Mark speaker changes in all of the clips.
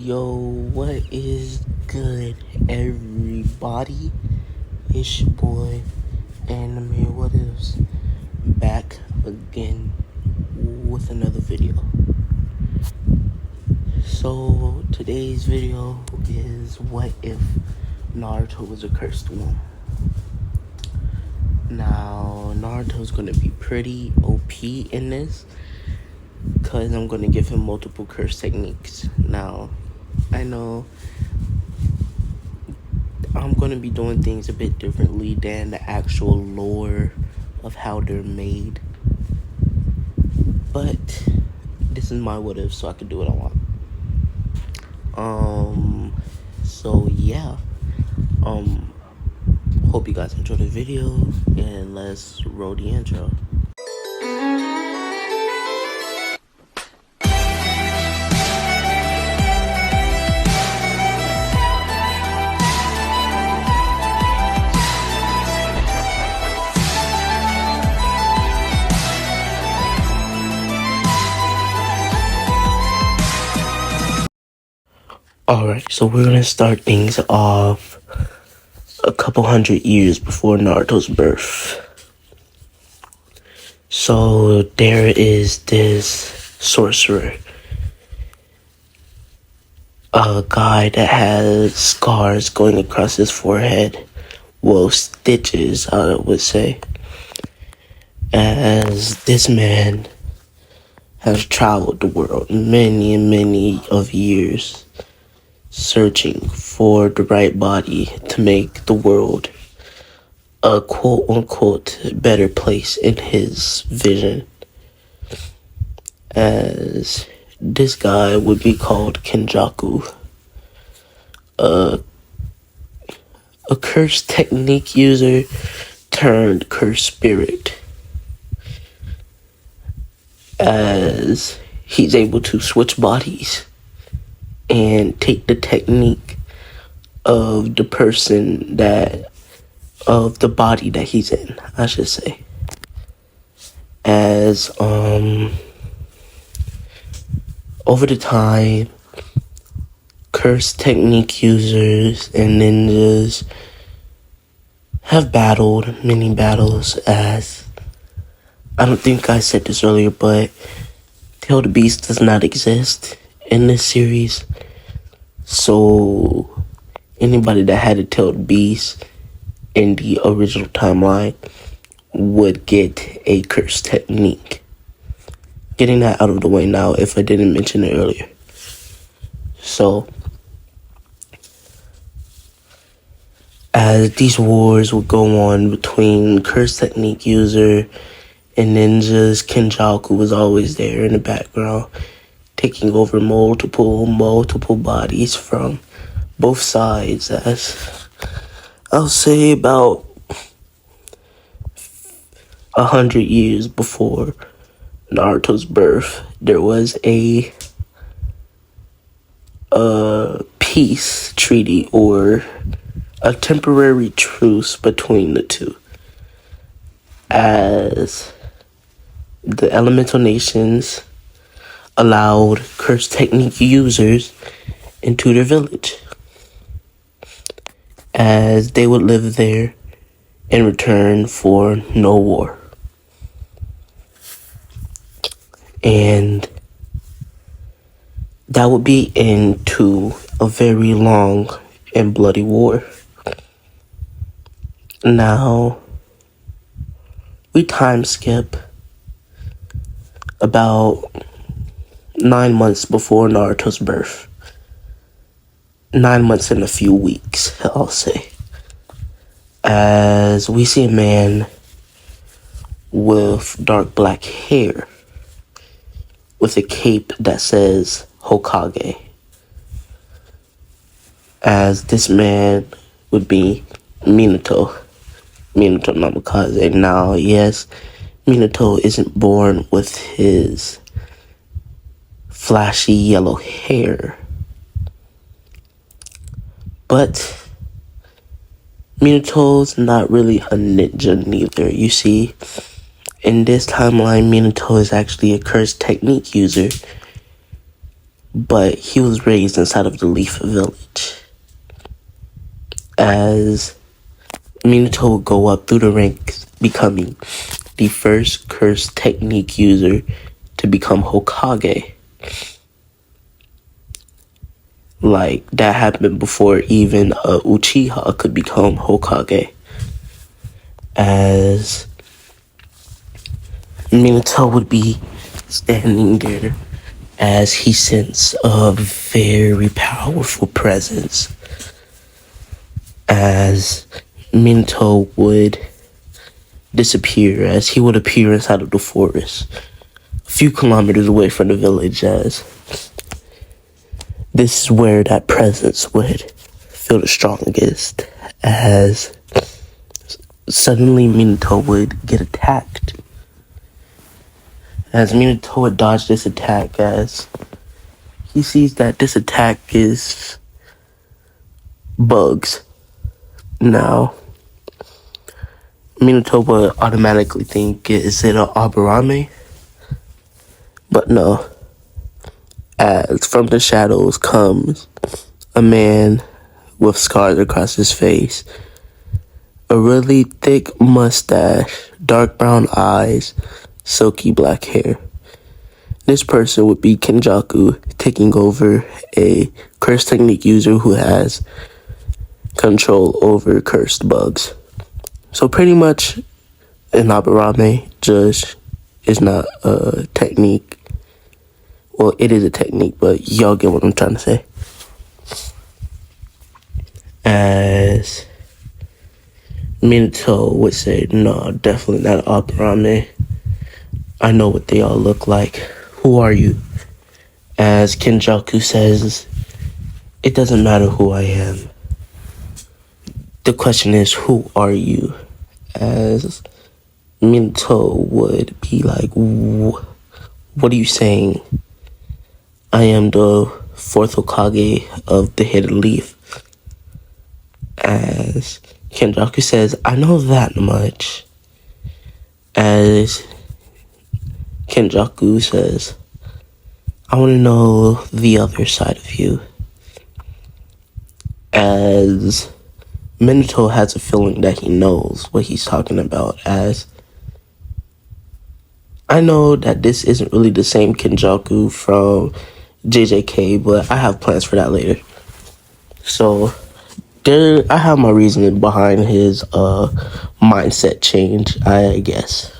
Speaker 1: Yo, what is good, everybody? It's your boy, Anime What Is, back again with another video. So, today's video is what if Naruto was a cursed one? Now, Naruto's gonna be pretty OP in this, because I'm gonna give him multiple curse techniques. Now, I know I'm going to be doing things a bit differently than the actual lore of how they're made. But this is my what if, so I can do what I want. So yeah. Hope you guys enjoyed the video, and let's roll the intro. Alright, so we're gonna start things off a couple hundred years before Naruto's birth. So there is this sorcerer, a guy that has scars going across his forehead. Well, stitches, I would say. As this man has traveled the world many and many of years, searching for the right body to make the world a quote-unquote better place in his vision. As this guy would be called Kenjaku, a cursed technique user turned cursed spirit, as he's able to switch bodies and take the technique of the person of the body that he's in, I should say. As, over the time, cursed technique users and ninjas have battled many battles, as, I don't think I said this earlier, but Tail the Beast does not exist in this series. So anybody that had a Tailed Beast in the original timeline would get a curse technique. Getting that out of the way now, if I didn't mention it earlier. So, as these wars would go on between curse technique user and ninjas, Kenjaku was always there in the background, taking over multiple bodies from both sides. As I'll say about 100 years before Naruto's birth, there was a peace treaty, or a temporary truce between the two, as the elemental nations allowed curse technique users into their village, as they would live there in return for no war. And that would be into a very long and bloody war. Now, we time skip about 9 months before Naruto's birth. 9 months and a few weeks, I'll say. As we see a man with dark black hair, with a cape that says Hokage. As this man would be Minato Namikaze. Now, yes, Minato isn't born with his flashy yellow hair, but Minato's not really a ninja neither. You see, in this timeline, Minato is actually a cursed technique user but he was raised inside of the Leaf Village. As Minato would go up through the ranks, becoming the first curse technique user to become Hokage. Like, that happened before even Uchiha could become Hokage. As Minato would be standing there as he sensed a very powerful presence. As Minato would disappear, as he would appear inside of the forest, a few kilometers away from the village, as this is where that presence would feel the strongest, as suddenly Minato would get attacked. As Minato would dodge this attack, as he sees that this attack is bugs. Now, Minato would automatically think, is it an Aburame? But no. As from the shadows comes a man with scars across his face, a really thick mustache, dark brown eyes, silky black hair. This person would be Kenjaku, taking over a curse technique user who has control over cursed bugs. So pretty much an Aburame just is not a technique. Well, it is a technique, but y'all get what I'm trying to say. As Minato would say, no, definitely not Aburame. I know what they all look like. Who are you? As Kenjaku says, it doesn't matter who I am. The question is, who are you? As Minato would be like, what are you saying? I am the fourth Hokage of the Hidden Leaf. As Kenjaku says, I know that much. As Kenjaku says, I want to know the other side of you. As Minato has a feeling that he knows what he's talking about, as I know that this isn't really the same Kenjaku from JJK, but I have plans for that later. So I have my reasoning behind his mindset change, I guess,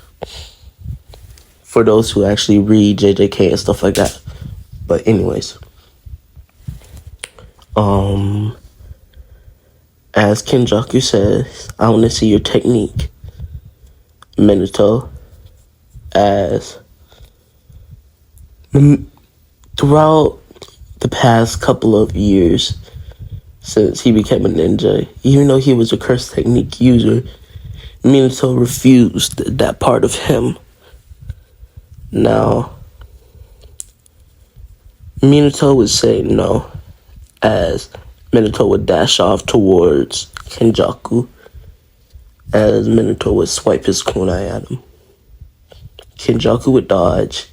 Speaker 1: for those who actually read JJK and stuff like that. But anyways, as Kenjaku says, I want to see your technique, Minato. As throughout the past couple of years since he became a ninja, even though he was a curse technique user, Minato refused that part of him. Now, Minato would say no, as Minato would dash off towards Kenjaku, as Minato would swipe his kunai at him. Kenjaku would dodge,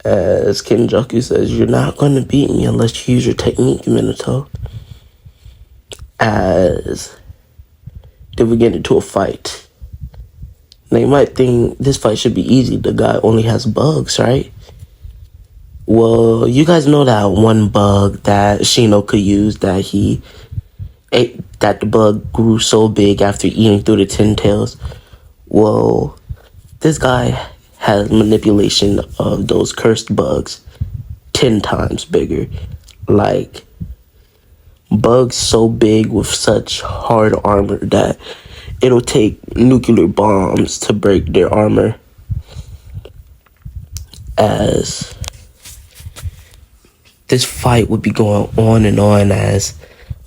Speaker 1: as Kenjaku says, you're not going to beat me unless you use your technique, Minato. As they would get into a fight. Now you might think this fight should be easy, the guy only has bugs, right? Well, you guys know that one bug that Shino could use that he ate, that the bug grew so big after eating through the 10 tails. Well, this guy has manipulation of those cursed bugs 10 times bigger. Like, bugs so big with such hard armor that it'll take nuclear bombs to break their armor. As this fight would be going on and on, as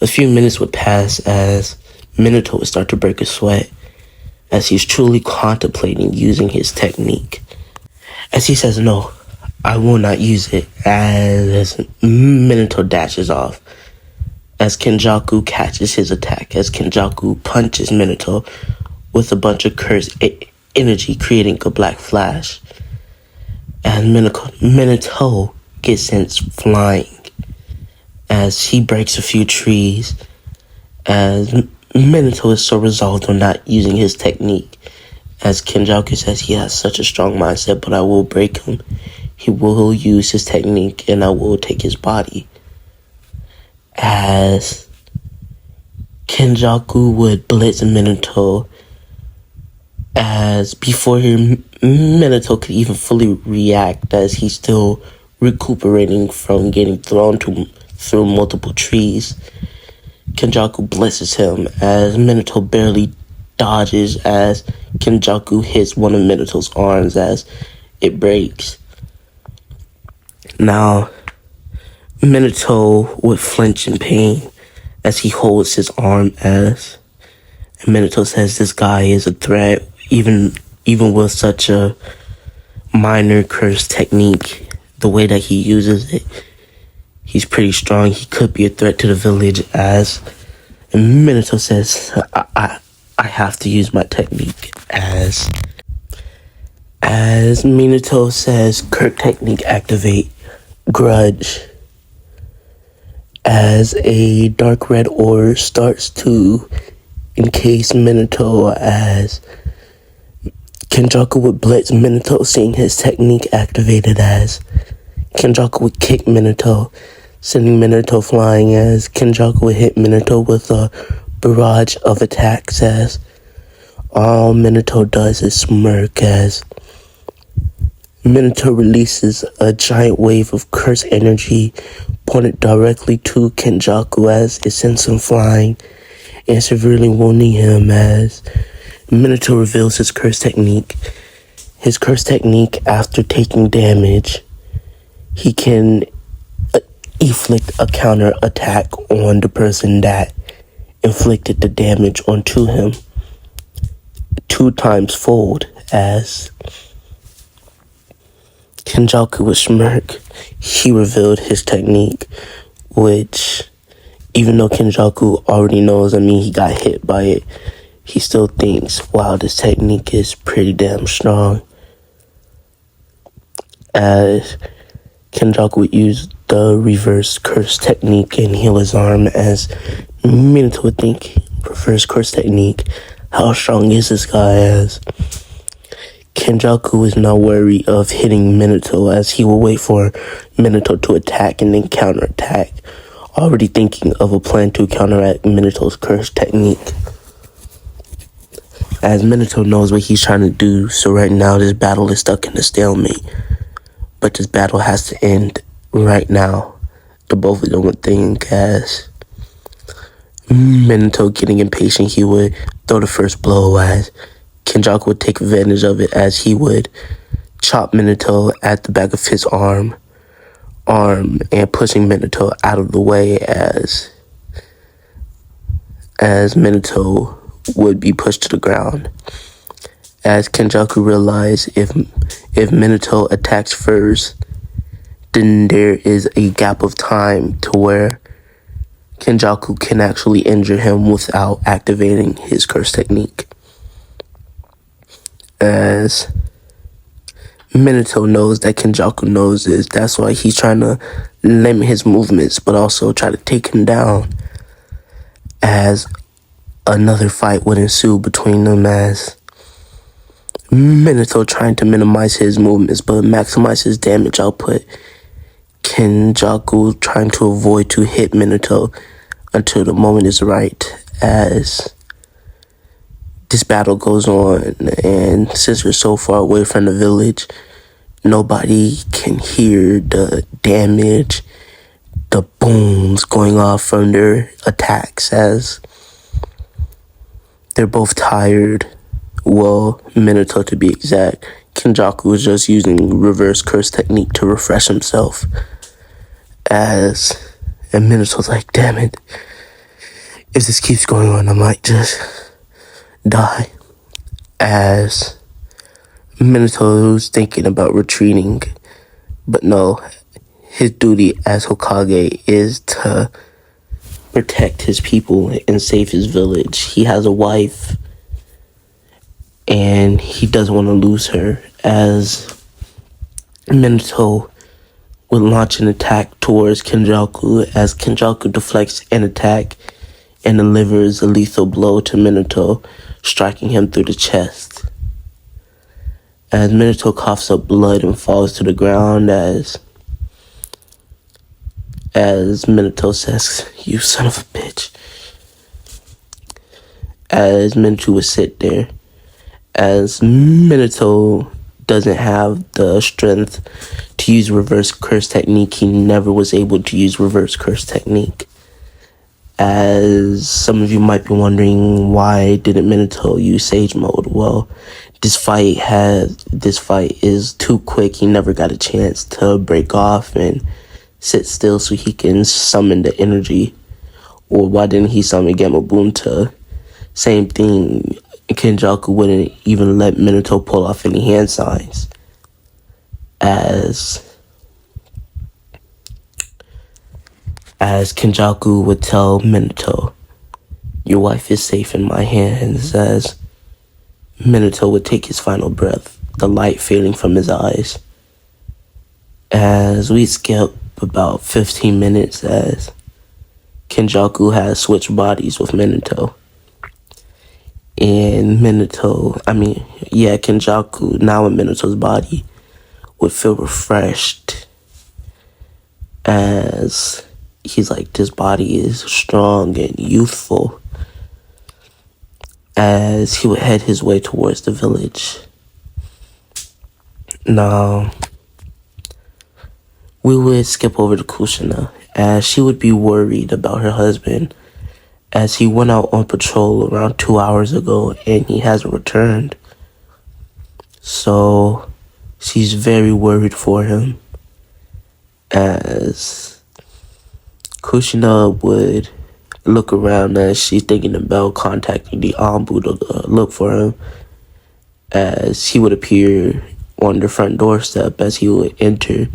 Speaker 1: a few minutes would pass, as Minato would start to break a sweat, as he's truly contemplating using his technique. As he says, no, I will not use it, as Minato dashes off, as Kenjaku catches his attack, as Kenjaku punches Minato with a bunch of cursed energy, creating a black flash. And Minato gets sent flying as he breaks a few trees, as Minato is so resolved on not using his technique. As Kenjaku says, he has such a strong mindset, but I will break him. He will use his technique, and I will take his body. As Kenjaku would blitz Minato, as before Minato could even fully react, as he's still recuperating from getting thrown through multiple trees. Kenjaku blitzes him as Minato barely dodges as Kenjaku hits one of Minato's arms as it breaks. Now, Minato would flinch in pain as he holds his arm and Minato says this guy is a threat even with such a minor curse technique. The way that he uses it, he's pretty strong. He could be a threat to the village and Minato says, I have to use my technique as Minato says, Kirk technique activate, grudge. As a dark red orb starts to encase Minato as Kenjaku would blitz Minato, seeing his technique activated as Kenjaku would kick Minato, sending Minato flying as Kenjaku would hit Minato with a barrage of attacks as all Minato does is smirk as Minato releases a giant wave of curse energy pointed directly to Kenjaku as it sends him flying and severely wounding him as Minato reveals his curse technique. His curse technique, after taking damage, he can inflict a counter attack on the person that inflicted the damage onto him 2 times fold as Kenjaku would smirk. He revealed his technique, which even though Kenjaku already knows, he got hit by it, he still thinks, wow, this technique is pretty damn strong. As Kenjaku would use the reverse curse technique and heal his arm, as Minato would think, reverse curse technique, how strong is this guy? As Kenjaku is not wary of hitting Minato, as he will wait for Minato to attack and then counterattack, already thinking of a plan to counteract Minato's curse technique. As Minato knows what he's trying to do, so right now this battle is stuck in a stalemate. But this battle has to end right now. The both of them would think as Minato getting impatient, he would throw the first blow as Kenjaku would take advantage of it as he would chop Minato at the back of his arm and pushing Minato out of the way as Minato would be pushed to the ground. As Kenjaku realized if Minato attacks first, then there is a gap of time to where Kenjaku can actually injure him without activating his curse technique. As Minato knows that Kenjaku knows this, that's why he's trying to limit his movements, but also try to take him down. As another fight would ensue between them, as Minato trying to minimize his movements but maximize his damage output. Kenjaku trying to avoid to hit Minato until the moment is right. As this battle goes on, and since we're so far away from the village, nobody can hear the damage, the booms going off from their attacks, as they're both tired. Well, Minato to be exact. Kenjaku was just using reverse curse technique to refresh himself. And Minato's like, damn it. If this keeps going on, I might just die. As Minato's thinking about retreating. But no, his duty as Hokage is to protect his people and save his village. He has a wife, and he doesn't want to lose her. As Minato would launch an attack towards Kenjaku as Kenjaku deflects an attack and delivers a lethal blow to Minato, striking him through the chest. As Minato coughs up blood and falls to the ground as Minato says, "You son of a bitch." As Minato would sit there, as Minato doesn't have the strength to use reverse curse technique, he never was able to use reverse curse technique. As some of you might be wondering, why didn't Minato use Sage Mode? Well, this fight is too quick. He never got a chance to break off and sit still so he can summon the energy. Or why didn't he summon Gamabunta? Same thing, Kenjaku wouldn't even let Minato pull off any hand signs. As Kenjaku would tell Minato, "Your wife is safe in my hands," as Minato would take his final breath, the light fading from his eyes. As we skip about 15 minutes as Kenjaku has switched bodies with Minato. And Kenjaku, now in Minato's body, would feel refreshed as he's like, this body is strong and youthful, as he would head his way towards the village. Now, we would skip over to Kushina, as she would be worried about her husband, as he went out on patrol around 2 hours ago and he hasn't returned. So she's very worried for him, as Kushina would look around as she's thinking about contacting the Anbu to look for him, as he would appear on the front doorstep as he would enter.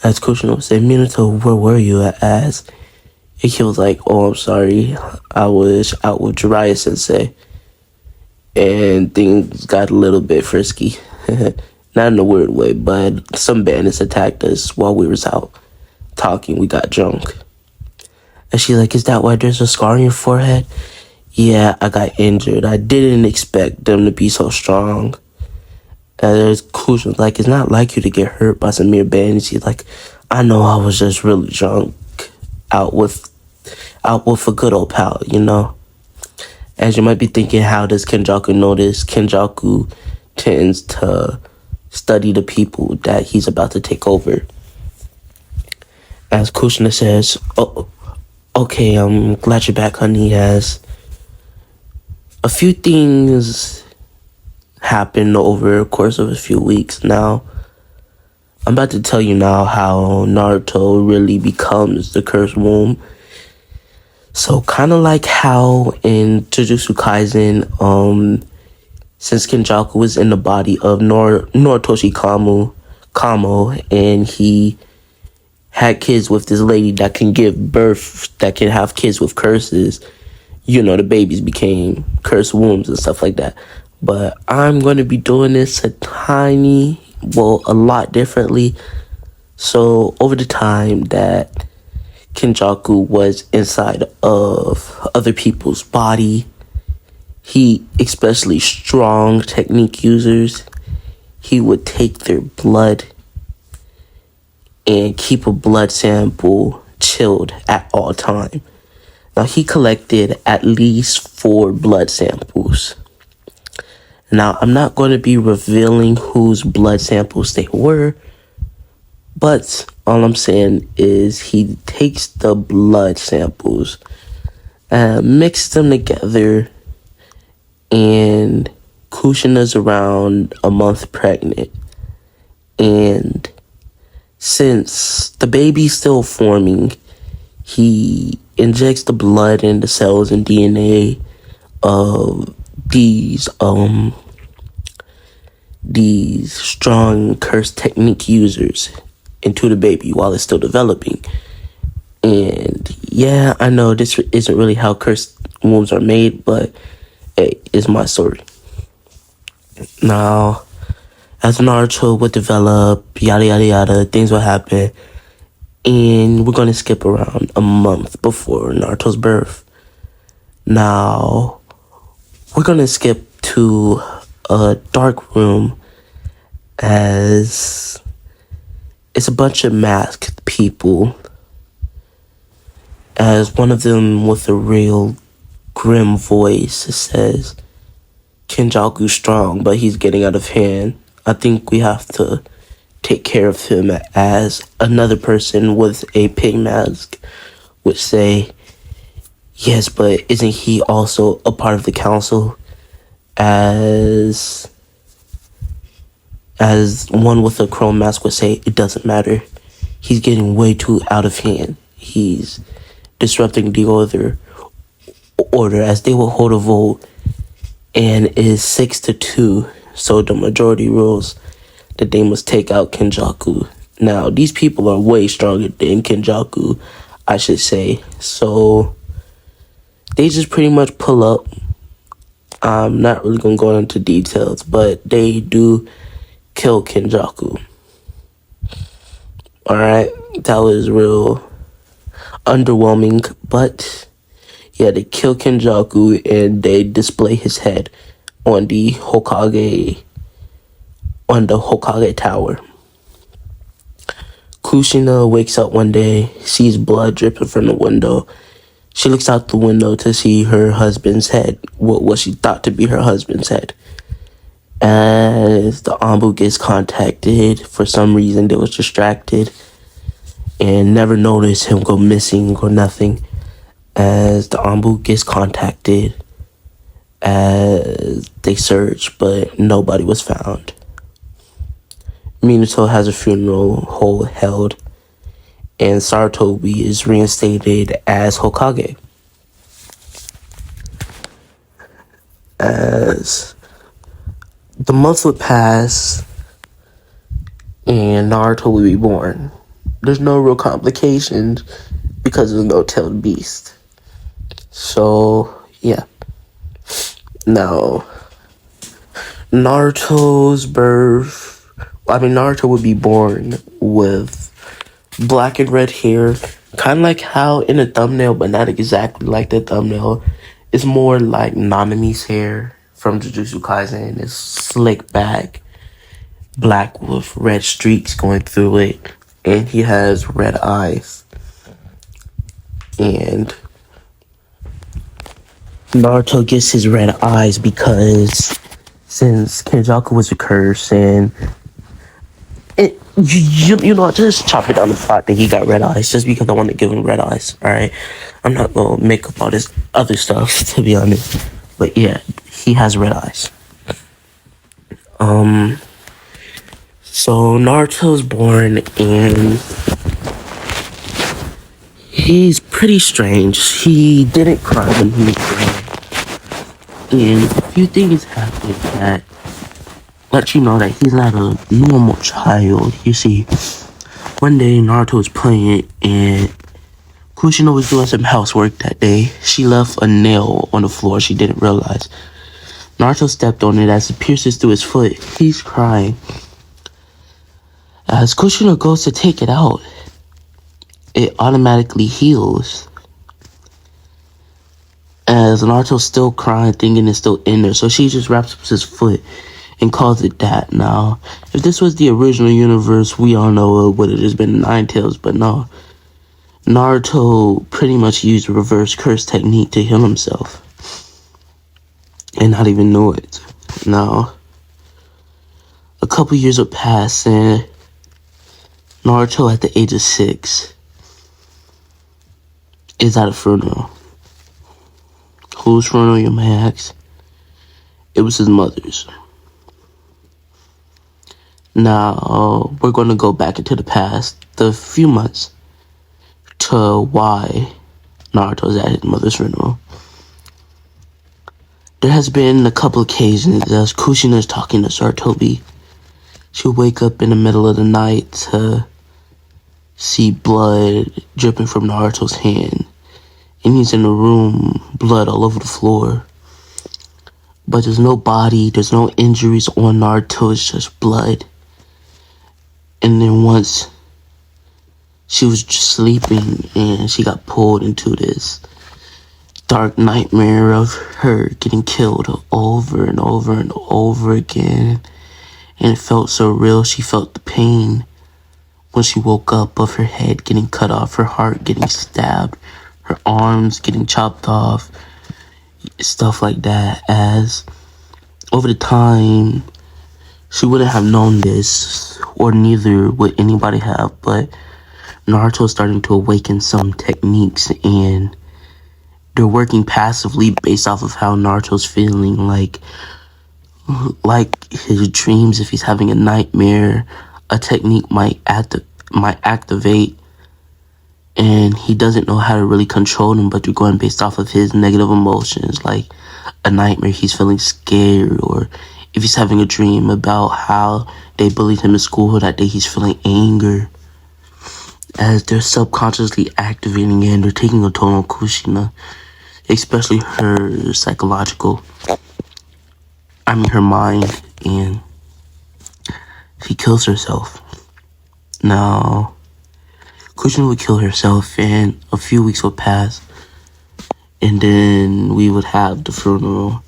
Speaker 1: As Kushina would say, "Minato, where were you?" As he was like, "Oh, I'm sorry, I was out with Jiraiya Sensei, and things got a little bit frisky." Not in a weird way, but some bandits attacked us while we was out talking. We got drunk. And she's like, "Is that why there's a scar on your forehead?" "Yeah, I got injured. I didn't expect them to be so strong." There's Kushina's like, "It's not like you to get hurt by some mere bandits." He's like, "I know, I was just really drunk. Out with a good old pal, you know." As you might be thinking, how does Kenjaku know this? Kenjaku tends to study the people that he's about to take over. As Kushina says, "Oh, okay, I'm glad you're back, honey." As a few things happened over the course of a few weeks. Now, I'm about to tell you now how Naruto really becomes the cursed womb. So kind of like how in Jujutsu Kaisen, since Kenjaku was in the body of Noritoshi Kamo, and he had kids with this lady that can give birth, that can have kids with curses, you know, the babies became cursed wombs and stuff like that. But I'm going to be doing this a lot differently. So over the time that Kenjaku was inside of other people's body, he, especially strong technique users, he would take their blood and keep a blood sample chilled at all time. Now, he collected at least 4 blood samples. Now, I'm not going to be revealing whose blood samples they were, but all I'm saying is he takes the blood samples, mixes them together, and Kushina's around a month pregnant. And since the baby's still forming, he injects the blood and the cells and DNA of these strong curse technique users into the baby while it's still developing. And yeah, I know this isn't really how cursed wombs are made, but hey, it's my story. Now, As Naruto would develop, yada yada yada, things would happen. And we're going to skip around a month before Naruto's birth. Now, we're going to skip to a dark room as it's a bunch of masked people. As one of them with a real grim voice says, Kenjaku strong, but he's getting out of hand. I think we have to take care of him, as another person with a pig mask would say, yes, but isn't he also a part of the council? As one with a chrome mask would say, it doesn't matter. He's getting way too out of hand. He's disrupting the order, as they will hold a vote, and it is 6-2, so the majority rules that they must take out Kenjaku. Now, these people are way stronger than Kenjaku, I should say, so they just pretty much pull up. I'm not really going to go into details, but they do kill Kenjaku. Alright, that was real underwhelming, but yeah, they kill Kenjaku and they display his head on the Hokage tower. Kushina wakes up one day, sees blood dripping from the window. She looks out the window to see her husband's head, what she thought to be her husband's head. As the Anbu gets contacted, for some reason they was distracted and never noticed him go missing or nothing. As the Anbu gets contacted, as they search, but nobody was found. Minato has a funeral held, and Sarutobi is reinstated as Hokage. As the months would pass, and Naruto would be born. There's no real complications because there's no tailed beast. So, yeah. Now, Naruto would be born with black and red hair, kind of like how in the thumbnail, but not exactly like the thumbnail. It's more like Nanami's hair from Jujutsu Kaisen. It's slick back, black with red streaks going through it, and he has red eyes. And Naruto gets his red eyes because since Kenjaku was a curse, and just chop it down the fact that he got red eyes just because I want to give him red eyes, alright? I'm not going to make up all this other stuff, to be honest. But yeah, he has red eyes. So Naruto's born, and he's pretty strange. He didn't cry when he was born. And a few things happened that let you know that he's not a normal child. You see, one day Naruto was playing and Kushina was doing some housework that day. She left a nail on the floor she didn't realize. Naruto stepped on it as it pierces through his foot. He's crying. As Kushina goes to take it out, it automatically heals. As Naruto's still crying, thinking it's still in there, so she just wraps up his foot and calls it that. Now, if this was the original universe, we all know it would have just been Nine Tails, but no. Naruto pretty much used reverse curse technique to heal himself and not even know it. Now, a couple years would pass, and Naruto at the age of 6 is at a funeral. Whose funeral, you may ask? It was his mother's. Now, we're going to go back into the past, the few months, to why Naruto's at his mother's funeral. There has been a couple occasions as Kushina is talking to Sarutobi. She'll wake up in the middle of the night to see blood dripping from Naruto's hand. And he's in the room, blood all over the floor. But there's no body, there's no injuries on Naruto, it's just blood. And then once she was just sleeping and she got pulled into this dark nightmare of her getting killed over and over and over again. And it felt so real. She felt the pain when she woke up of her head getting cut off, her heart getting stabbed, her arms getting chopped off, stuff like that. As over the time, she wouldn't have known this, or neither would anybody have, but Naruto is starting to awaken some techniques, and they're working passively based off of how Naruto's feeling. Like his dreams, if he's having a nightmare, a technique might activate, and he doesn't know how to really control them, but they're going based off of his negative emotions. Like a nightmare, he's feeling scared, or if he's having a dream about how they bullied him in school that day, he's feeling anger. As they're subconsciously activating it, and they're taking a toll on Kushina, especially her her mind, and she kills herself. Now, Kushina would kill herself, and a few weeks would pass, and then we would have the funeral.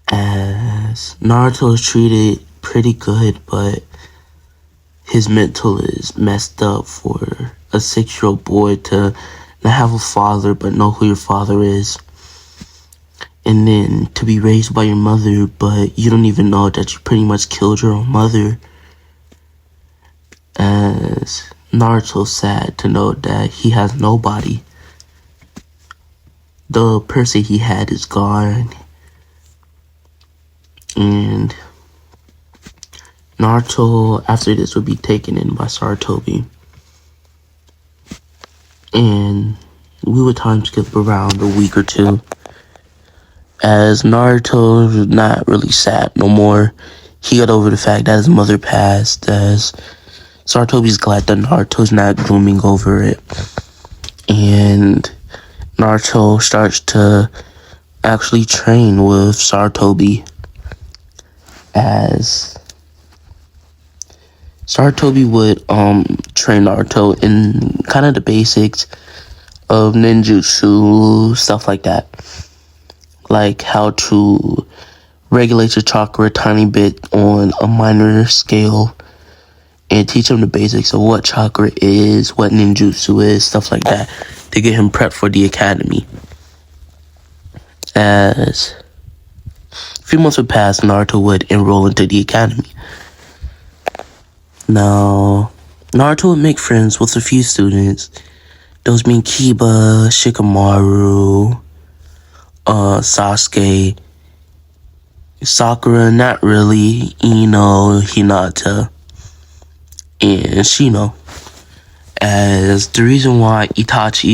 Speaker 1: As Naruto is treated pretty good, but his mental is messed up for a 6-year-old boy to not have a father but know who your father is. And then to be raised by your mother, but you don't even know that you pretty much killed your own mother. As Naruto's sad to know that he has nobody. The person he had is gone. And Naruto, after this, would be taken in by Sarutobi. And we would time skip around a week or two. As Naruto is not really sad no more. He got over the fact that his mother passed. As Sarutobi's glad that Naruto's not glooming over it. And Naruto starts to actually train with Sarutobi. As Sarutobi would train Naruto in kind of the basics of ninjutsu, stuff like that. Like how to regulate your chakra a tiny bit on a minor scale, and teach him the basics of what chakra is, what ninjutsu is, stuff like that, to get him prepped for the academy. As a few months would pass, Naruto would enroll into the academy. Now, Naruto would make friends with a few students, those being Kiba, Shikamaru, Sasuke, Sakura, not really, Ino, Hinata, and Shino. As the reason why Sasuke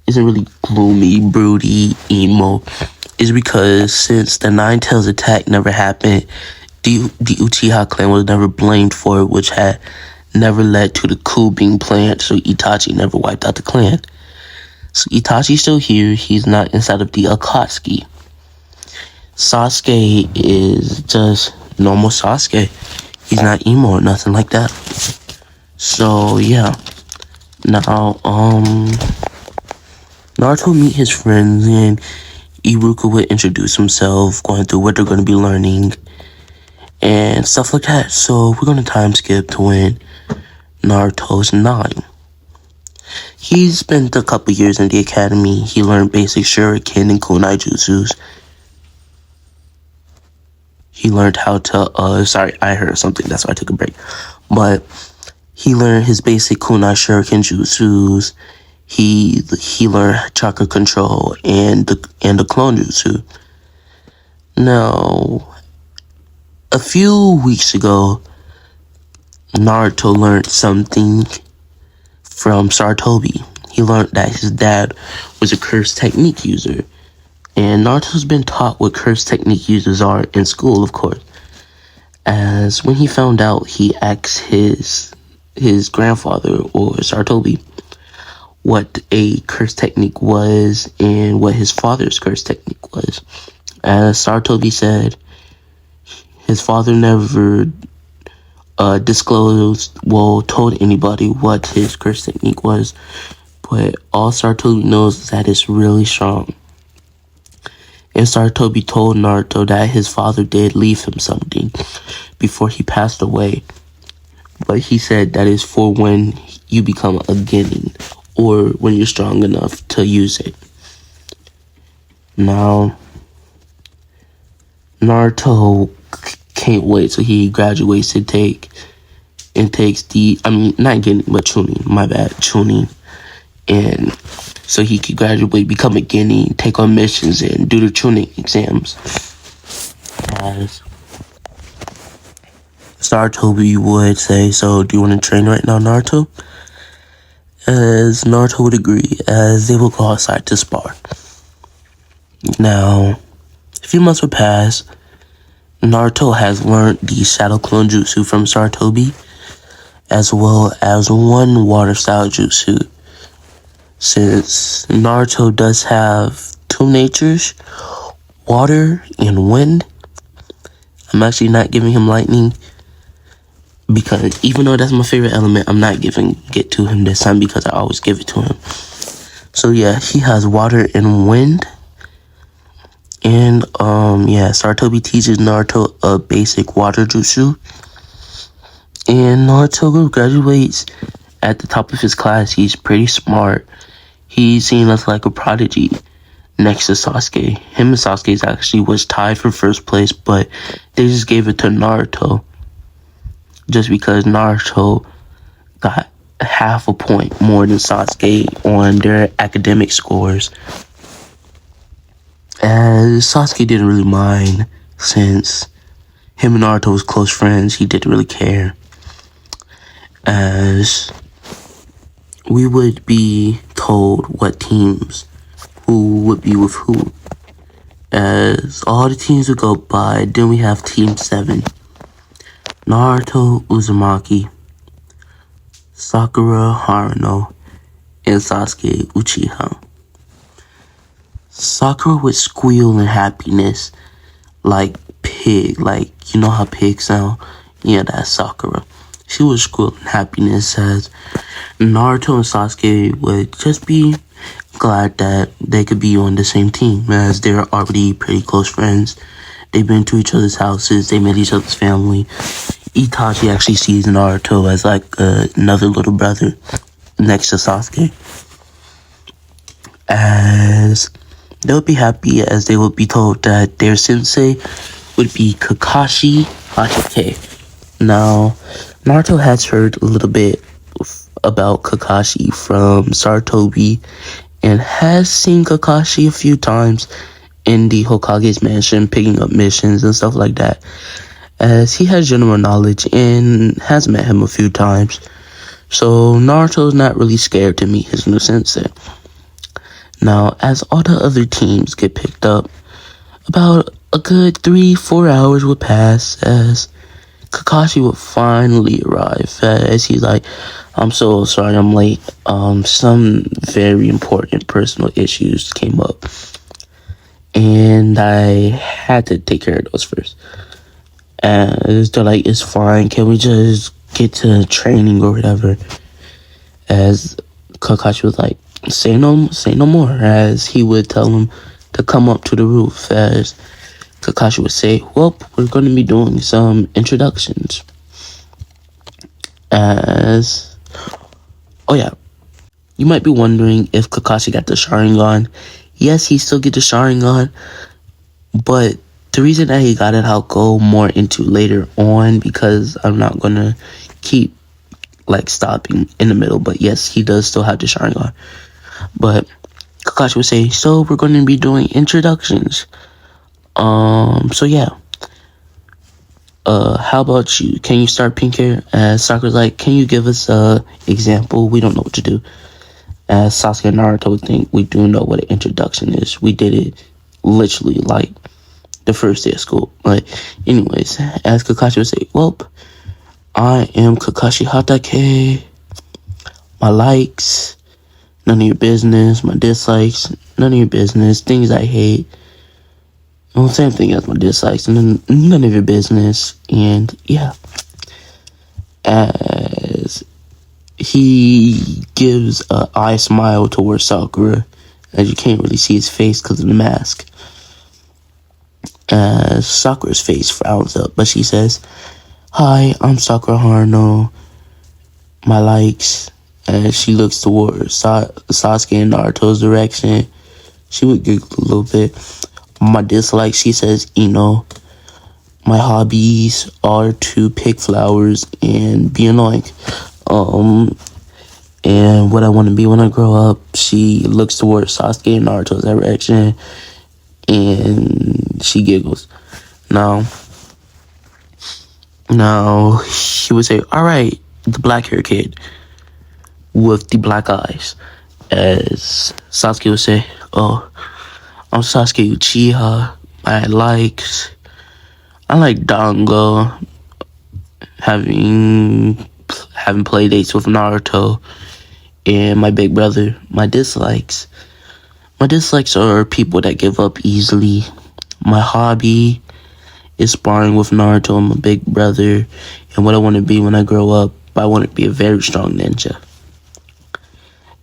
Speaker 1: isn't really gloomy, broody, emo, is because since the Nine Tails attack never happened, the Uchiha clan was never blamed for it, which had never led to the coup being planned, so Itachi never wiped out the clan. So Itachi's still here, he's not inside of the Akatsuki. Sasuke is just normal Sasuke. He's not emo or nothing like that. So yeah. Now, Naruto meet his friends, and Iruka would introduce himself, going through what they're going to be learning, and stuff like that. So we're going to time skip to when Naruto's 9. He spent a couple years in the academy. He learned basic shuriken and kunai jutsus. He learned how to, I heard something, that's why I took a break. But he learned his basic kunai shuriken jutsus. He learned chakra control and the clone jutsu. Now, a few weeks ago, Naruto learned something from Sarutobi. He learned that his dad was a cursed technique user. And Naruto's been taught what cursed technique users are in school, of course. As when he found out, he asked his grandfather, or Sarutobi, what a curse technique was and what his father's curse technique was. As Sarutobi said, his father never told anybody what his curse technique was, but all Sarutobi knows is that it's really strong. And Sarutobi told Naruto that his father did leave him something before he passed away. But he said that is for when you become a genin, or when you're strong enough to use it. Now, Naruto can't wait till he graduates to takes not genin, but chunin, my bad, chunin. And so he could graduate, become a genin, take on missions, and do the chunin exams. As Sarutobi would say, so do you want to train right now, Naruto? As Naruto would agree, as they will go outside to spar. Now, a few months would pass. Naruto has learned the Shadow Clone Jutsu from Sarutobi, as well as one water style jutsu. Since Naruto does have two natures, water and wind, I'm actually not giving him lightning, because even though that's my favorite element, I'm not giving it to him this time because I always give it to him. So yeah, he has water and wind. And Sarutobi teaches Naruto a basic water jutsu. And Naruto graduates at the top of his class. He's pretty smart. He's seen as like a prodigy next to Sasuke. Him and Sasuke actually was tied for first place, but they just gave it to Naruto. Just because Naruto got half a point more than Sasuke on their academic scores. As Sasuke didn't really mind, since him and Naruto was close friends, he didn't really care. As we would be told what teams, who would be with who. As all the teams would go by, then we have Team 7. Naruto Uzumaki, Sakura Haruno, and Sasuke Uchiha. Sakura would squeal in happiness like pig, like you know how pigs sound? Yeah, that's Sakura. She would squeal in happiness as Naruto and Sasuke would just be glad that they could be on the same team, as they're already pretty close friends. They've been to each other's houses, they met each other's family. Itachi actually sees Naruto as like another little brother next to Sasuke. As they would be happy as they would be told that their sensei would be Kakashi Hatake. Now, Naruto has heard a little bit about Kakashi from Sarutobi and has seen Kakashi a few times in the Hokage's mansion, picking up missions and stuff like that, as he has general knowledge and has met him a few times. So Naruto's not really scared to meet his new sensei. Now, as all the other teams get picked up, about a good 3-4 hours would pass as Kakashi would finally arrive, as he's like, I'm so sorry I'm late. Some very important personal issues came up, and I had to take care of those first. And they're like, it's fine, can we just get to training or whatever? As Kakashi was like, say no more, as he would tell him to come up to the roof, as Kakashi would say, well, we're going to be doing some introductions. You might be wondering if Kakashi got the Sharingan. Yes, he still get the Sharingan, but the reason that he got it, I'll go more into later on, because I'm not going to keep stopping in the middle. But yes, he does still have the Sharingan. But Kakashi would say, so we're going to be doing introductions. So yeah. How about you? Can you start, pink hair? As Sakura's like, can you give us a example? We don't know what to do. As Sasuke and Naruto would think we do know what an introduction is. We did it literally the first day of school. Anyways, as Kakashi would say, well, I am Kakashi Hatake. My likes, none of your business. My dislikes, none of your business. Things I hate, well, same thing as my dislikes, and none of your business. And yeah, as he gives a eye smile towards Sakura, as you can't really see his face because of the mask. As Sakura's face frowns up, but she says, "Hi, I'm Sakura Haruno. My likes." As she looks towards Sasuke and Naruto's direction, she would giggle a little bit. My dislikes, she says, my hobbies are to pick flowers and be annoying. And what I want to be when I grow up, she looks towards Sasuke and Naruto's direction, and she giggles. Now, she would say, "All right, the black hair kid with the black eyes." As Sasuke would say, "Oh, I'm Sasuke Uchiha. I like Dango, having play dates with Naruto, and my big brother." My dislikes are people that give up easily. My hobby is sparring with Naruto and my big brother, and what I want to be when I grow up, I want to be a very strong ninja.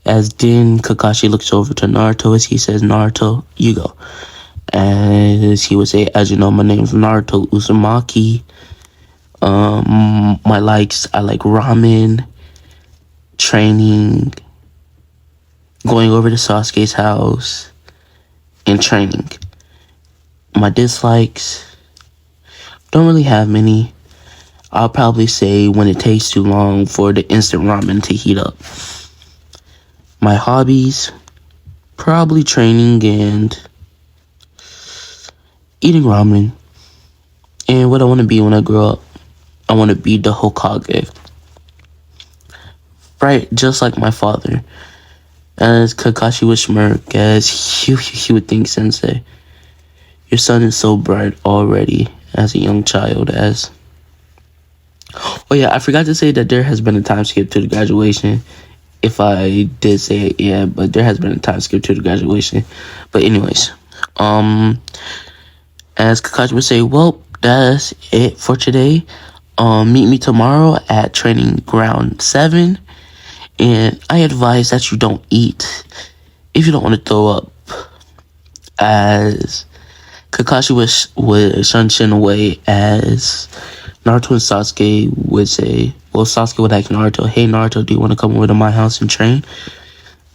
Speaker 1: As then Kakashi looks over to Naruto as he says, "Naruto, you go." As he would say, "As you know, my name's Naruto Uzumaki. My likes, I like ramen, training, going over to Sasuke's house, and training. My dislikes, don't really have many. I'll probably say when it takes too long for the instant ramen to heat up. My hobbies, probably training and eating ramen. And what I want to be when I grow up, I want to be the Hokage. Right, just like my father." As Kakashi would smirk, as he would think, "Sensei, your son is so bright already as a young child." As, oh yeah, I forgot to say that there has been a time skip to the graduation. If I did say it, yeah, but there has been a time skip to the graduation. But anyways, as Kakashi would say, "Well, that's it for today. Meet me tomorrow at training ground 7. And I advise that you don't eat if you don't want to throw up." As Kakashi would shun away, as Naruto and Sasuke would say, well, Sasuke would ask Naruto, "Hey Naruto, do you want to come over to my house and train?"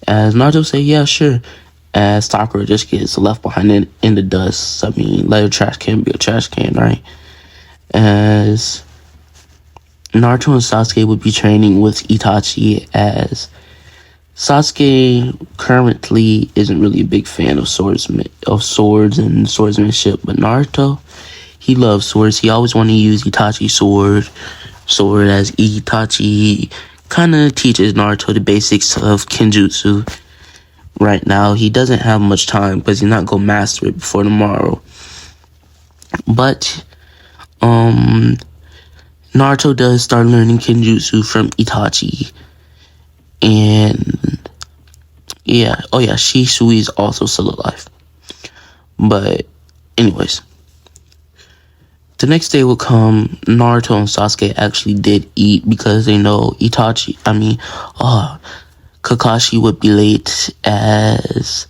Speaker 1: As Naruto would say, "Yeah, sure." As Sakura just gets left behind in the dust. I mean, let a trash can be a trash can, right? As Naruto and Sasuke would be training with Itachi, as Sasuke currently isn't really a big fan of swords and swordsmanship, but Naruto, he loves swords. He always wanted to use Itachi's sword as Itachi kind of teaches Naruto the basics of Kenjutsu. Right now, he doesn't have much time because he's not going to master it before tomorrow. But, Naruto does start learning Kenjutsu from Itachi. And yeah, oh yeah, Shisui is also still alive. But anyways, the next day will come. Naruto and Sasuke actually did eat because they know Kakashi would be late, as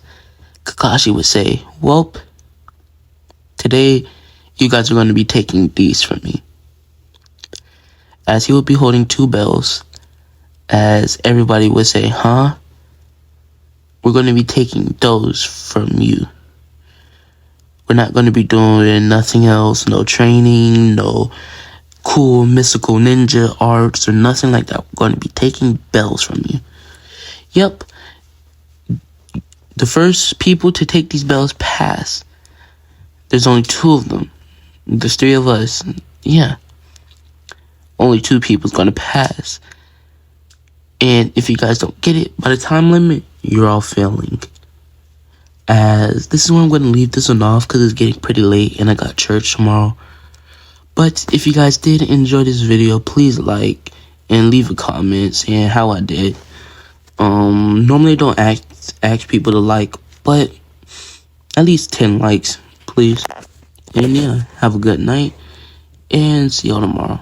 Speaker 1: Kakashi would say, "Well, today you guys are going to be taking these from me." As he would be holding 2 bells, as everybody would say, "Huh? We're going to be taking those from you. We're not going to be doing nothing else, no training, no cool mystical ninja arts or nothing like that. We're going to be taking bells from you." Yep. The first people to take these bells pass. There's only 2 of them. There's 3 of us. Yeah. Only 2 people's going to pass. And if you guys don't get it by the time limit, you're all failing. As this is where I'm going to leave this one off because it's getting pretty late and I got church tomorrow. But if you guys did enjoy this video, please like and leave a comment saying how I did. Normally don't ask people to like, but at least 10 likes, please. And yeah, have a good night, and see y'all tomorrow.